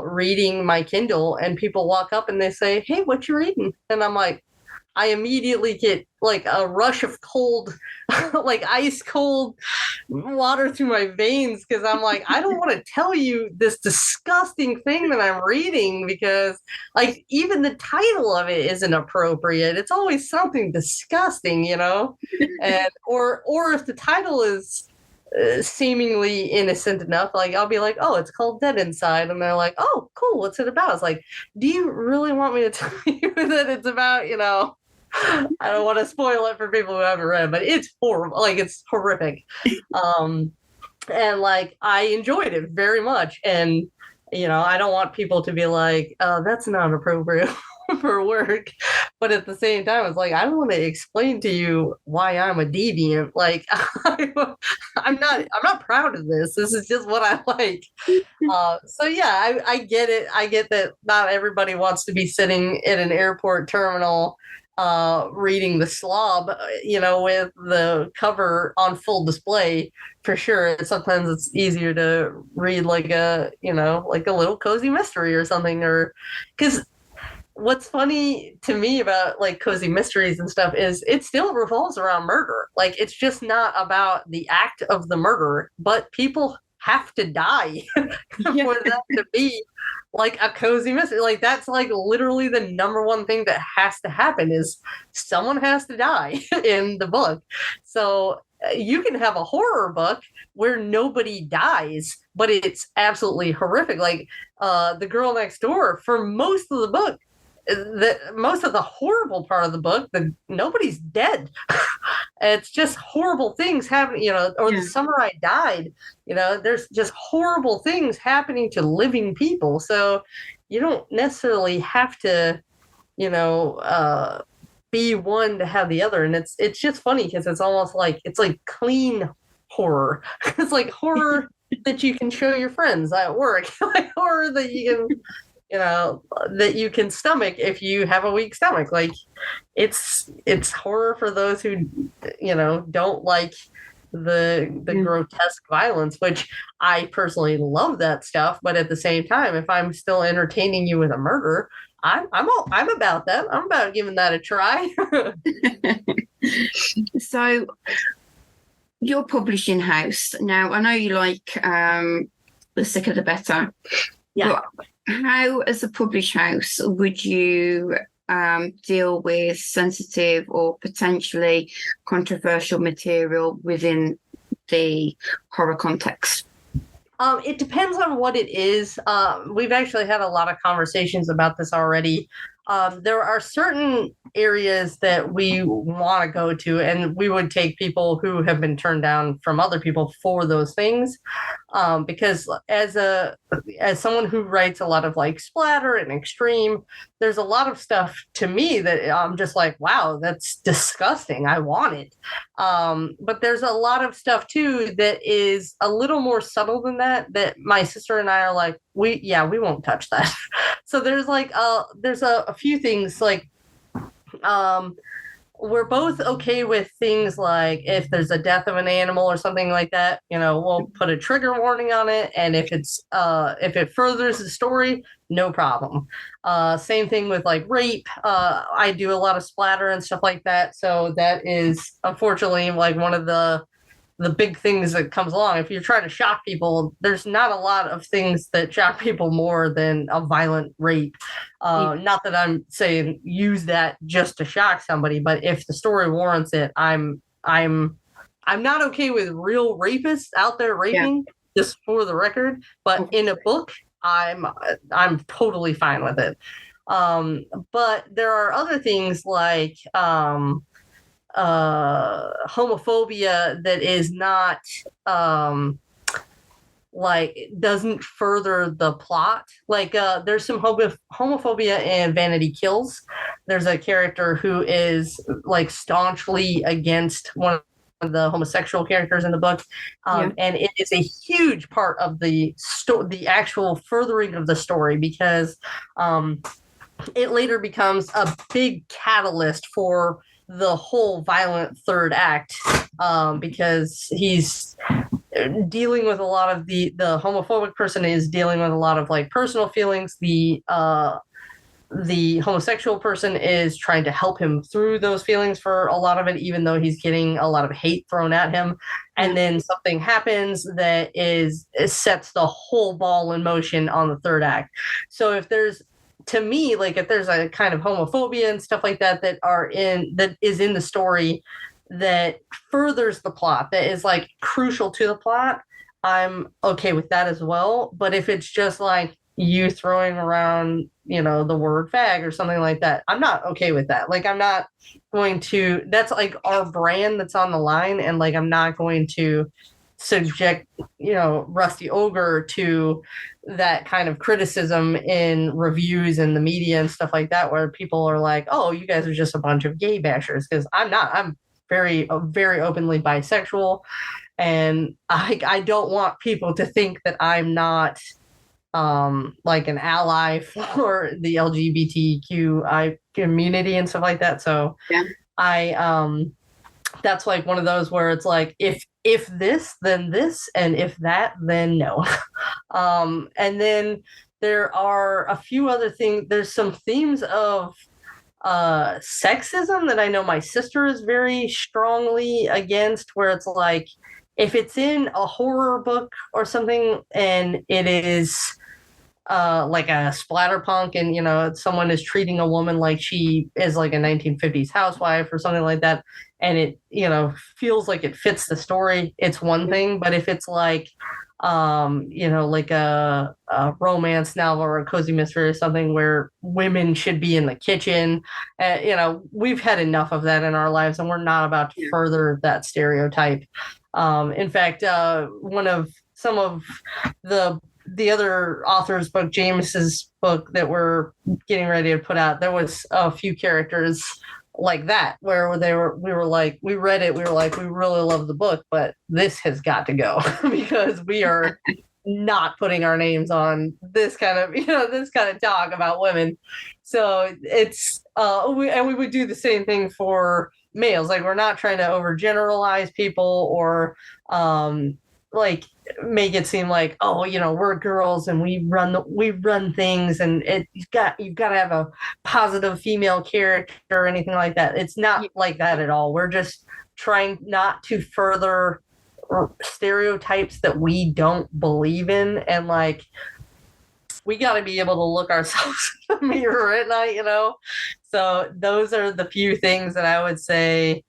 reading my Kindle, and people walk up and they say, "Hey, what you reading?" And I'm like, I immediately get like a rush of cold, like ice cold water through my veins, because I'm like, I don't want to tell you this disgusting thing that I'm reading, because like even the title of it isn't appropriate. It's always something disgusting, and or if the title is seemingly innocent enough. Like I'll be like, oh, it's called Dead Inside, and they're like, oh, cool, what's it about? It's like, do you really want me to tell you that it's about, I don't want to spoil it for people who haven't read, but it's horrible. Like it's horrific. And like I enjoyed it very much. And I don't want people to be like, oh, that's not appropriate for work. But at the same time, it's like I don't want to explain to you why I'm a deviant. Like I'm not proud of this. This is just what I like. So yeah, I get it. I get that not everybody wants to be sitting in an airport terminal reading the slob, with the cover on full display, for sure. Sometimes it's easier to read like a little cozy mystery or something, or because what's funny to me about like cozy mysteries and stuff is it still revolves around murder. Like it's just not about the act of the murder, but people have to die for that to be like a cozy mystery. Like that's like literally the number one thing that has to happen is someone has to die in the book. So you can have a horror book where nobody dies, but it's absolutely horrific. Like The Girl Next Door, for most of the book, most of the horrible part of the book, nobody's dead. It's just horrible things happening, or The Summer I Died, there's just horrible things happening to living people. So you don't necessarily have to, be one to have the other. And it's just funny because it's almost like, it's like clean horror. It's like horror that you can show your friends at work, like horror that you can, that you can stomach if you have a weak stomach. Like it's horror for those who, don't like the grotesque violence, which I personally love that stuff. But at the same time, if I'm still entertaining you with a murder, I'm about that. I'm about giving that a try. So your publishing house, now I know you like the sicker the better. Yeah. But how, as a published house, would you deal with sensitive or potentially controversial material within the horror context? It depends on what it is. We've actually had a lot of conversations about this already. There are certain areas that we want to go to, and we would take people who have been turned down from other people for those things. Because as someone who writes a lot of like splatter and extreme, there's a lot of stuff to me that I'm just like, wow, that's disgusting. I want it. But there's a lot of stuff too that is a little more subtle than that my sister and I are like, we won't touch that. So there's like there's a few things like we're both okay with things like if there's a death of an animal or something like that, we'll put a trigger warning on it. And if it furthers the story, no problem. Same thing with like rape. I do a lot of splatter and stuff like that. So that is unfortunately like one of the big things that comes along. If you're trying to shock people, there's not a lot of things that shock people more than a violent rape. Not that I'm saying use that just to shock somebody, but if the story warrants it, I'm not okay with real rapists out there raping, just for the record. But in a book, I'm totally fine with it. But there are other things like homophobia that is not like doesn't further the plot. Like there's some homophobia in Vanity Kills. There's a character who is like staunchly against one of the homosexual characters in the book, and it is a huge part of the actual furthering of the story, because it later becomes a big catalyst for the whole violent third act, because he's dealing with a lot of the homophobic person is dealing with a lot of like personal feelings. The homosexual person is trying to help him through those feelings for a lot of it, even though he's getting a lot of hate thrown at him. And then something happens that sets the whole ball in motion on the third act. So if there's a kind of homophobia and stuff like that that is in the story, that furthers the plot, that is like crucial to the plot, I'm okay with that as well. But if it's just like you throwing around, the word fag or something like that, I'm not okay with that. Like, I'm not going to, that's like our brand that's on the line. And like, I'm not going to subject, Rusty Ogre to that kind of criticism in reviews and the media and stuff like that, where people are like, oh, you guys are just a bunch of gay bashers. Because I'm not. I'm very, very openly bisexual. And I don't want people to think that I'm not like an ally for the LGBTQI community and stuff like that. So Yeah. That's like one of those where it's like, if this, then this, and if that, then no. And then there are a few other things. There's some themes of sexism that I know my sister is very strongly against, where it's like, if it's in a horror book or something and it is like a splatterpunk, and someone is treating a woman like she is like a 1950s housewife or something like that, and it feels like it fits the story, it's one thing. But if it's like like a romance novel or a cozy mystery or something where women should be in the kitchen, we've had enough of that in our lives, and we're not about to further that stereotype. In fact, some of the other author's book, James's book that we're getting ready to put out, there was a few characters like that where we were like, we read it, we were like, we really love the book, but this has got to go because we are not putting our names on this kind of talk about women. So it's we would do the same thing for males. Like, we're not trying to overgeneralize people or like make it seem like, oh, we're girls and we run things, and you've got to have a positive female character or anything like that. It's not like that at all. We're just trying not to further stereotypes that we don't believe in, and like, we got to be able to look ourselves in the mirror at night, So those are the few things that I would say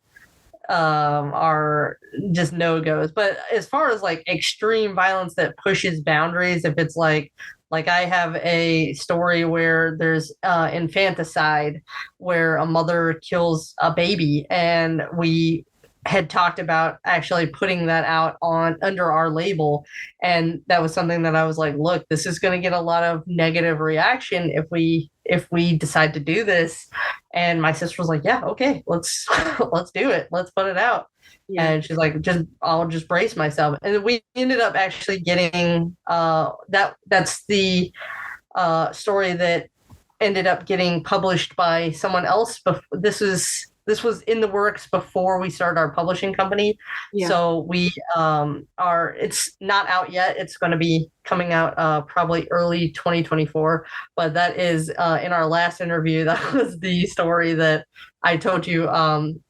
are just no-goes. But as far as like extreme violence that pushes boundaries, if it's like I have a story where there's infanticide, where a mother kills a baby, and we had talked about actually putting that out under our label, and that was something that I was like, look, this is going to get a lot of negative reaction if we decide to do this. And my sister was like, yeah, okay, let's do it, let's put it out. And she's like, I'll just brace myself. And we ended up actually getting that's the story that ended up getting published by someone else. This was in the works before we started our publishing company. So we it's not out yet. It's going to be coming out probably early 2024. But that is in our last interview, that was the story that I told you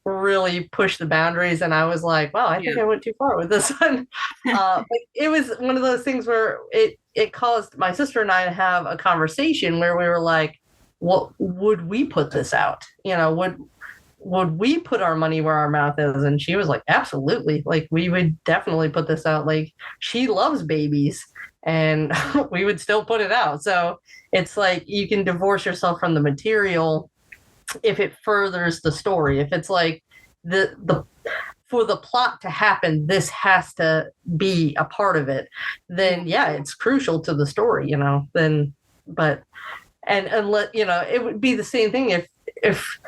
really pushed the boundaries. And I was like, wow, I think I went too far with this one. But it was one of those things where it caused my sister and I to have a conversation where we were like, well, would we put this out? Would we put our money where our mouth is? And she was like, absolutely. Like, we would definitely put this out. Like, she loves babies, and we would still put it out. So it's like, you can divorce yourself from the material if it furthers the story. If it's like for the plot to happen, this has to be a part of it, then it's crucial to the story, then, but, and it would be the same thing if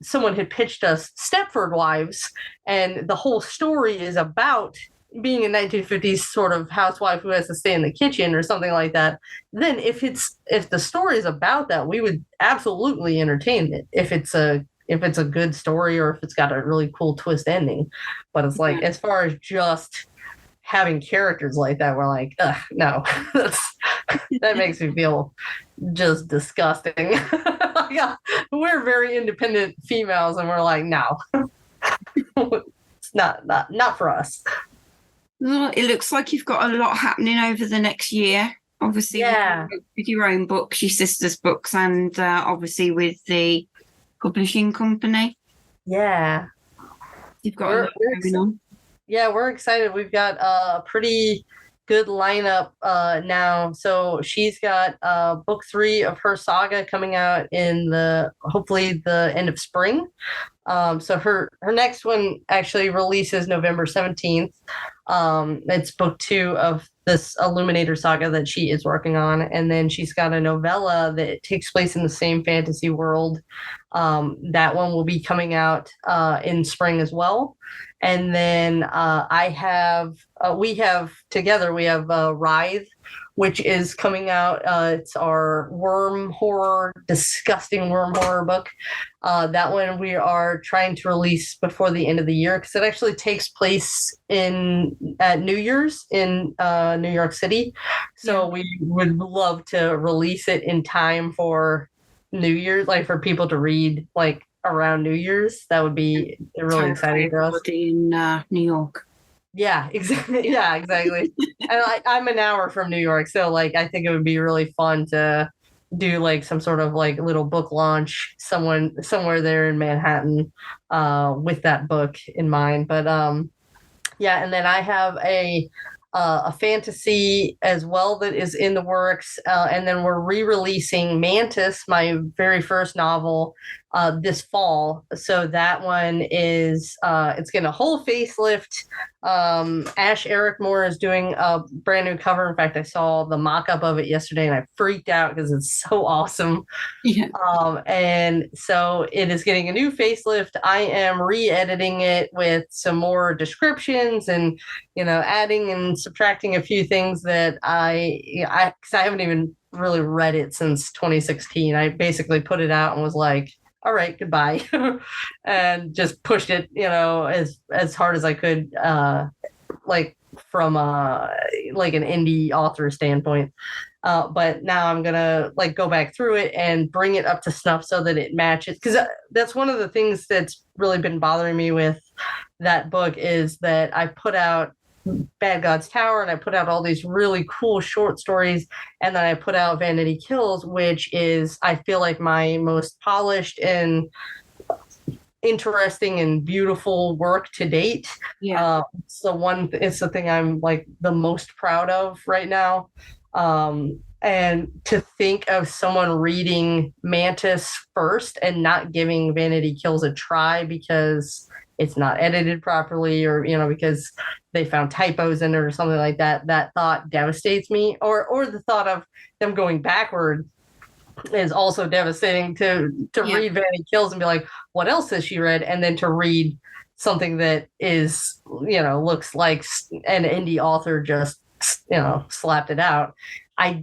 someone had pitched us Stepford Wives, and the whole story is about being a 1950s sort of housewife who has to stay in the kitchen or something like that, then if the story is about that, we would absolutely entertain it if it's a good story, or if it's got a really cool twist ending. But it's like, as far as just having characters like that, we're like, no, that makes me feel just disgusting. Yeah, we're very independent females, and we're like, no, it's not for us. Well, it looks like you've got a lot happening over the next year. Obviously, with your own books, your sister's books, and obviously with the publishing company. Yeah. You've got a lot going on. Yeah, we're excited. We've got a pretty good lineup now. So she's got book 3 of her saga coming out in hopefully the end of spring. So her next one actually releases November 17th. It's book 2 of this Illuminator saga that she is working on. And then she's got a novella that takes place in the same fantasy world. That one will be coming out in spring as well. And then we have Writhe, which is coming out. It's our worm horror, disgusting worm horror book. That one we are trying to release before the end of the year because it actually takes place at New Year's in New York City. So we would love to release it in time for New Year's, like for people to read like around New Year's. That would be really exciting for us. In New York. Yeah, exactly. Yeah, exactly. And I'm an hour from New York, so like I think it would be really fun to do like some sort of like little book launch somewhere there in Manhattan with that book in mind. But yeah, and then I have a fantasy as well that is in the works, and then we're re-releasing Mantis, my very first novel, this fall. So that one is it's getting a whole facelift. Ash Eric Moore is doing a brand new cover. In fact, I saw the mock-up of it yesterday and I freaked out because it's so awesome. Yeah. And so it is getting a new facelift. I am re-editing it with some more descriptions and, adding and subtracting a few things that because I haven't even really read it since 2016. I basically put it out and was like, all right, goodbye, and just pushed it, as hard as I could, like from like an indie author standpoint. But now I'm gonna like go back through it and bring it up to snuff so that it matches. Because that's one of the things that's really been bothering me with that book is that I put out Bad God's Tower and I put out all these really cool short stories, and then I put out Vanity Kills, which is, I feel like, my most polished and interesting and beautiful work to date. Yeah. It's the thing I'm like the most proud of right now. And to think of someone reading Mantis first and not giving Vanity Kills a try because it's not edited properly, or because they found typos in it or something like that, that thought devastates me. Or the thought of them going backward is also devastating to read Vanity Kills and be like, what else has she read? And then to read something that is, looks like an indie author just, slapped it out. I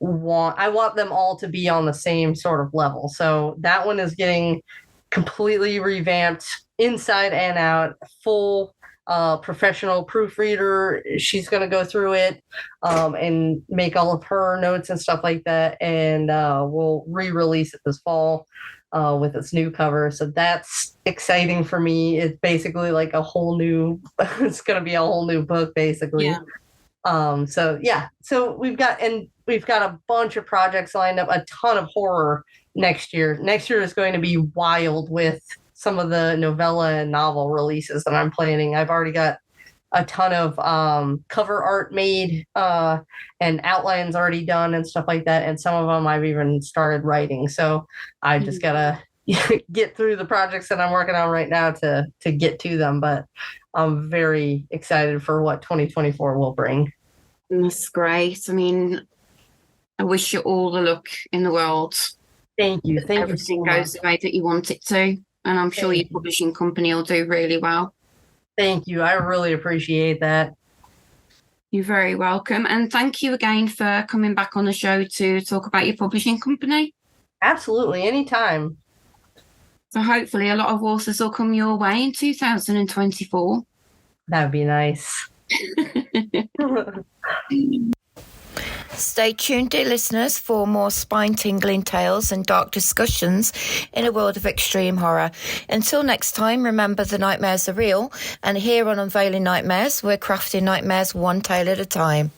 want them all to be on the same sort of level. So that one is getting completely revamped inside and out, full professional proofreader. She's going to go through it and make all of her notes and stuff like that. And we'll re-release it this fall with its new cover. So that's exciting for me. It's basically like it's going to be a whole new book, basically. Yeah. So we've got a bunch of projects lined up, a ton of horror next year. Next year is going to be wild with some of the novella and novel releases that I'm planning. I've already got a ton of cover art made and outlines already done and stuff like that. And some of them I've even started writing. So I just gotta get through the projects that I'm working on right now to get to them. But I'm very excited for what 2024 will bring. That's great. I mean, I wish you all the luck in the world. Thank you. Everything goes the way that you want it to. And I'm sure your publishing company will do really well. Thank you. I really appreciate that. You're very welcome. And thank you again for coming back on the show to talk about your publishing company. Absolutely. Anytime. So hopefully a lot of authors will come your way in 2024. That would be nice. Stay tuned, dear listeners, for more spine-tingling tales and dark discussions in a world of extreme horror. Until next time, remember the nightmares are real, and here on Unveiling Nightmares, we're crafting nightmares one tale at a time.